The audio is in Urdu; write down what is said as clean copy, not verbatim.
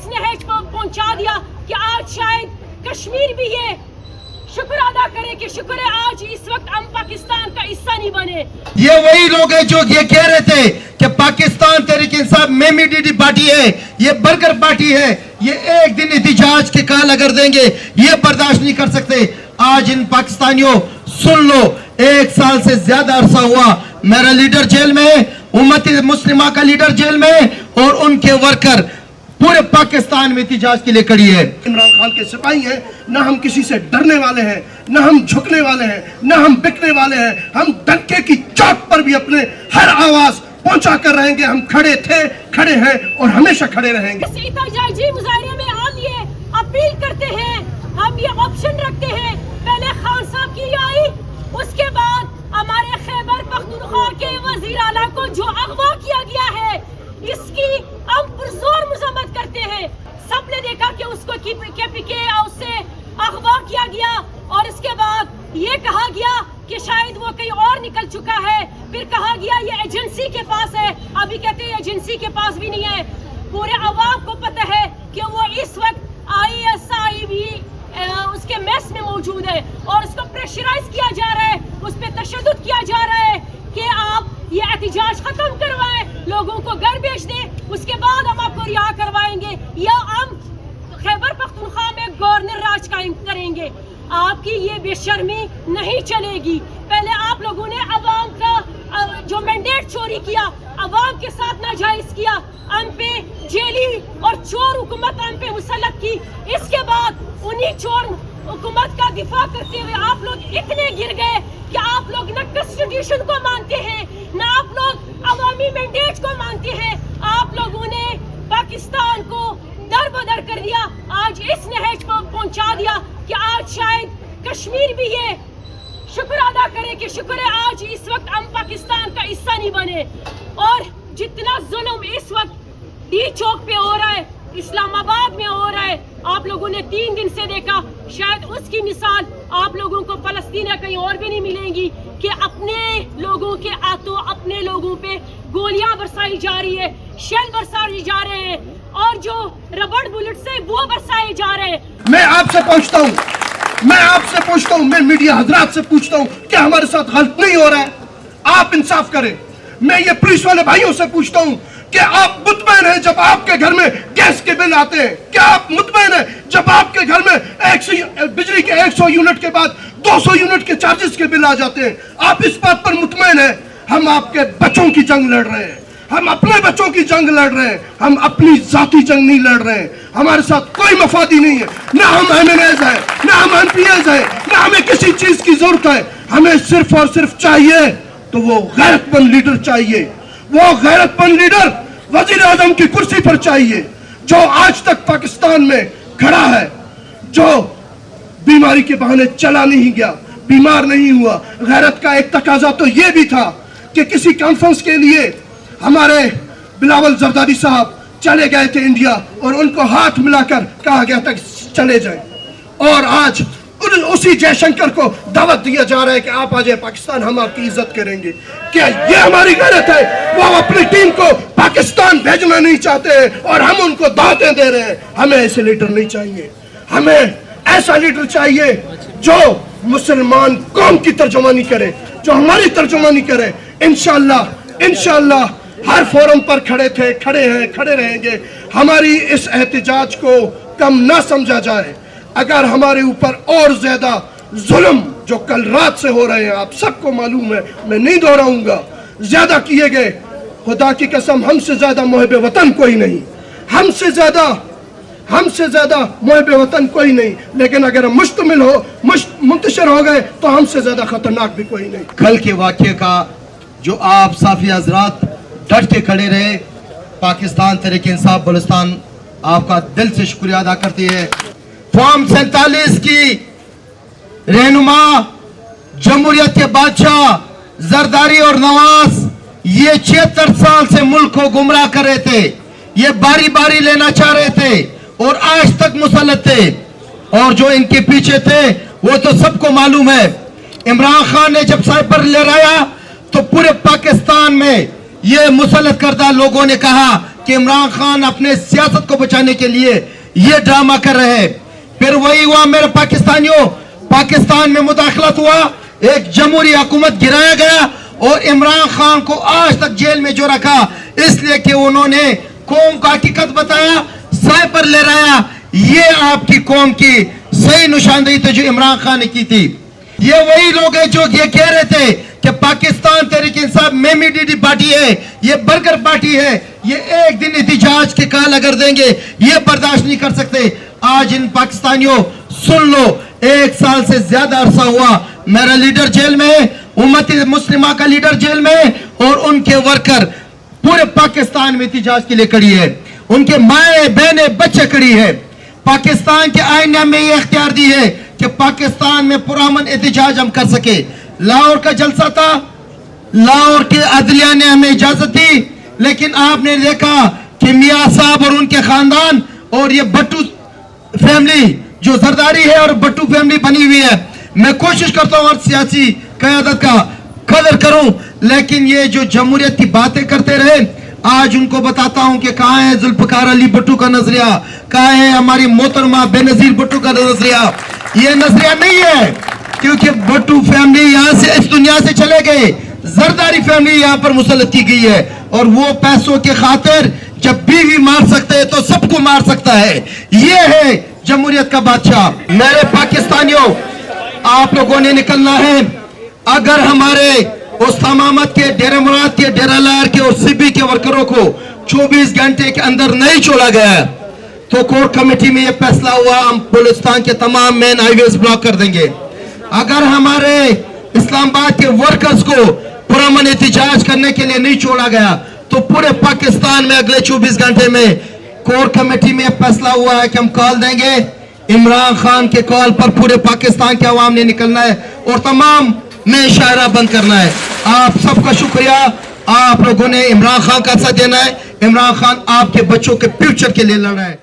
نہج کو پہنچا دیا کہ آج شاید کشمیر بھی یہ شکر ادا کرے کہ شکر ہے آج اس وقت ہم پاکستان کا حصہ نہیں بنے. یہ وہی لوگ ہیں جو یہ کہہ رہے تھے کہ پاکستان تحریک انصاف میمی پارٹی ہے, یہ برگر پارٹی ہے, یہ ایک دن احتجاج کے کال اگر دیں گے یہ برداشت نہیں کر سکتے. آج ان پاکستانیوں سن لو, 1 سال سے زیادہ عرصہ ہوا میرا لیڈر جیل میں ہے, امت مسلمہ کا لیڈر جیل میں ہے, اور ان کے ورکر پورے پاکستان میں احتجاج کے لیے کھڑی ہے. عمران خان کے سپاہی ہیں, نہ ہم کسی سے ڈرنے والے ہیں, نہ ہم جھکنے والے ہیں, نہ ہم بکنے والے ہیں. ہم ڈنکے کی چوٹ پر بھی اپنے ہر آواز پہنچا کر رہیں گے. ہم کھڑے تھے, کھڑے ہیں اور ہمیشہ کھڑے رہیں گے. اس احتجاجی مظاہرے میں ہم یہ اپیل کرتے ہیں, ہم یہ آپشن رکھتے ہیں, پہلے خان صاحب کی رہائی, اس کے بعد ہمارے خیبر پختونخوا کے وزیر اعلیٰ کو جو اغوا کیا گیا ہے اس کی ہم پرزور مذمت کرتے ہیں. سب نے دیکھا کہ اس کو اس سے اغوا کیا گیا اور اس کے بعد یہ کہا گیا کہ شاید وہ کہیں اور نکل چکا ہے, پھر کہا گیا یہ ایجنسی کے پاس ہے, ابھی کہتے ہیں ایجنسی کے پاس بھی نہیں ہے. پورے عوام کو پتہ ہے کہ وہ اس وقت ISI بھی اس کے میس میں موجود ہے اور اس کو پریشرائز کیا جا رہا ہے, اس پہ تشدد کیا جا رہا ہے کہ آپ یہ احتجاج ختم کروائیں, لوگوں کو گھر بھیج دیں, اس کے بعد ہم آپ کو رہا کروائیں گے یا ہم خیبر پختونخوا میں گورنر راج قائم کریں گے. آپ کی یہ بے شرمی نہیں چلے گی. پہلے آپ لوگوں نے عوام کا جو مینڈیٹ چوری کیا, عوام کے ساتھ ناجائز کیا, ہم پہ جیلی اور چور حکومت ہم پہ مسلط کی. اس کے بعد انہی چور حکومت کا دفاع کرتے ہوئے آپ لوگ اتنے گر گئے کہ آپ لوگ نہ کنسٹیٹیوشن کو مانتے ہیں, نہ آپ لوگ عوامی مینڈیٹ کو مانتے ہیں. آپ لوگوں نے پاکستان کو در بدر کر دیا, آج اس نہج کو پہنچا دیا کہ آج شاید کشمیر بھی یہ شکر ادا کرے کہ شکر ہے آج اس وقت ہم پاکستان کا حصہ نہیں بنے. اور جتنا ظلم اس وقت ڈی چوک پہ ہو رہا ہے, اسلام آباد میں ہو رہا ہے, آپ لوگوں نے 3 دن سے دیکھا, شاید اس کی مثال آپ لوگوں کو فلسطین یا کہیں اور بھی نہیں ملیں گی کہ اپنے لوگوں کے ہاتھوں اپنے لوگوں پہ گولیاں برسائی جا رہی ہے, شیل برسائے جا رہے ہیں, اور جو ربڑ بلٹ سے وہ برسائے جا رہے ہیں. میں آپ سے پوچھتا ہوں, میں میڈیا حضرات سے پوچھتا ہوں کہ ہمارے ساتھ غلط نہیں ہو رہا ہے؟ آپ انصاف کریں. میں یہ پولیس والے بھائیوں سے پوچھتا ہوں کہ آپ مطمئن ہیں جب آپ کے گھر میں گیس کے بل آتے ہیں؟ کیا آپ مطمئن ہیں جب آپ کے گھر میں بجلی کے 100 یونٹ کے بعد 200 یونٹ کے چارجز کے بل آ جاتے ہیں؟ آپ اس بات پر مطمئن ہیں؟ ہم آپ کے بچوں کی جنگ لڑ رہے ہیں, ہم اپنے بچوں کی جنگ لڑ رہے ہیں, ہم اپنی ذاتی جنگ نہیں لڑ رہے ہیں. ہمارے ساتھ کوئی مفادی نہیں ہے, نہ ہم MNAs ہیں, نہ ہم MPs ہیں, نہ ہمیں کسی چیز کی ضرورت ہے. ہمیں صرف اور صرف چاہیے تو وہ غیرت مند لیڈر چاہیے, وہ غیرت مند لیڈر وزیر اعظم کی کرسی پر چاہیے جو آج تک پاکستان میں کھڑا ہے, جو بیماری کے بہانے چلا نہیں گیا, بیمار نہیں ہوا. غیرت کا ایک تقاضا تو یہ بھی تھا کہ کسی کانفرنس کے لیے ہمارے بلاول زرداری صاحب چلے گئے تھے انڈیا اور ان کو ہاتھ ملا کر کہا گیا تھا چلے جائیں, اور آج اسی جے شنکر کو دعوت دیا جا رہا ہے کہ آپ آ جائیں پاکستان, ہم آپ کی عزت کریں گے. کیا یہ ہماری غیرت ہے؟ وہ اپنی ٹیم کو پاکستان بھیجنا نہیں چاہتے ہیں اور ہم ان کو دعوتیں دے رہے ہیں. ہمیں ایسے لیڈر نہیں چاہیے, ہمیں ایسا لیڈر چاہیے جو مسلمان قوم کی ترجمانی کرے, جو ہماری ترجمانی کرے. انشاءاللہ ہر فورم پر کھڑے تھے, کھڑے ہیں, کھڑے رہیں گے. ہماری اس احتجاج کو کم نہ سمجھا جائے. اگر ہمارے اوپر اور زیادہ ظلم جو کل رات سے ہو رہے ہیں, آپ سب کو معلوم ہے, میں نہیں دہراؤں گا, زیادہ کیے گئے, خدا کی قسم ہم سے زیادہ محب وطن کوئی نہیں, ہم سے زیادہ محب وطن کوئی نہیں. لیکن اگر ہم مشتمل منتشر ہو گئے تو ہم سے زیادہ خطرناک بھی کوئی نہیں. کل کے واقعے کا جو آپ صافی حضرات ڈٹ کے کھڑے رہے, پاکستان تحریک انصاف بلوچستان آپ کا دل سے شکریہ ادا کرتی ہے. فارم 47 کی رہنما, جمہوریت کے بادشاہ زرداری اور نواز, یہ 76 سال سے ملک کو گمراہ کر رہے تھے, یہ باری باری لینا چاہ رہے تھے اور آج تک مسلط تھے, اور جو ان کے پیچھے تھے وہ تو سب کو معلوم ہے. عمران خان نے جب سر پر لہرایا تو پورے پاکستان میں یہ مسلط کردہ لوگوں نے کہا کہ عمران خان اپنے سیاست کو بچانے کے لیے یہ ڈرامہ کر رہے ہیں. پھر وہی ہوا میرے پاکستانیوں, پاکستان میں مداخلت ہوا, ایک جمہوری حکومت گرایا گیا, اور عمران خان کو آج تک جیل میں جو رکھا اس لیے کہ انہوں نے قوم کا حقیقت بتایا, سائے پر لے رہا. یہ آپ کی قوم کی صحیح نشاندہی تھی جو عمران خان نے کی تھی. یہ وہی لوگ ہیں جو یہ کہہ رہے تھے کہ Pakistan Tehreek Insaf میمی D D party ہے, یہ برگر پارٹی ہے, یہ ایک دن احتجاج کے کال اگر دیں گے یہ برداشت نہیں کر سکتے. آج ان پاکستانیوں سن لو, 1 سال سے زیادہ عرصہ ہوا میرا لیڈر جیل میں, امت مسلمہ کا لیڈر جیل میں, اور ان کے ورکر پورے پاکستان میں احتجاج کے لیے کھڑی ہے, ان کے مائیں بہنیں بچے کھڑی ہے. پاکستان کے آئین نے ہمیں یہ اختیار دی ہے کہ پاکستان میں پرامن احتجاج ہم کر سکے. لاہور کا جلسہ تھا, لاہور کے عدلیہ نے ہمیں اجازت دی, لیکن آپ نے دیکھا کہ میاں صاحب اور ان کے خاندان اور یہ بٹو فیملی جو زرداری ہے اور بٹو فیملی بنی ہوئی ہے, میں کوشش کرتا ہوں اور سیاسی قیادت کا قدر کروں, لیکن یہ جو جمہوریت کی باتیں کرتے رہے, آج ان کو بتاتا ہوں کہ کہاں ہے ذوالفقار علی بھٹو کا نظریہ, کہاں ہے ہماری محترمہ بے نظیر بھٹو کا نظریہ. یہ نظریہ نہیں ہے, کیونکہ بھٹو فیملی یہاں سے اس دنیا سے چلے گئے, زرداری فیملی یہاں پر مسلط کی گئی ہے, اور وہ پیسوں کے خاطر جب بیوی مار سکتے ہیں تو سب کو مار سکتا ہے. یہ ہے جمہوریت کا بادشاہ. میرے پاکستانیوں, آپ لوگوں نے نکلنا ہے. اگر ہمارے اس تمامت کے, ڈیرہ مراد کے, ڈیرہ لائر کے اور سبی کے ورکروں کو 24 گھنٹے کے اندر نہیں چھوڑا گیا تو کور کمیٹی میں یہ فیصلہ ہوا ہم بلوچستان کے تمام مین ہائی ویز بلاک کر دیں گے. اگر ہمارے اسلام آباد کے ورکرز کو پرامن احتجاج کرنے کے لیے نہیں چھوڑا گیا تو پورے پاکستان میں اگلے 24 گھنٹے میں کور کمیٹی میں فیصلہ ہوا ہے کہ ہم کال دیں گے. عمران خان کے کال پر پورے پاکستان کے عوام نے نکلنا ہے اور تمام میں شاعرہ بند کرنا ہے. آپ سب کا شکریہ, آپ لوگوں نے عمران خان کا ساتھ دینا ہے. عمران خان آپ کے بچوں کے فیوچر کے لیے لڑا ہے.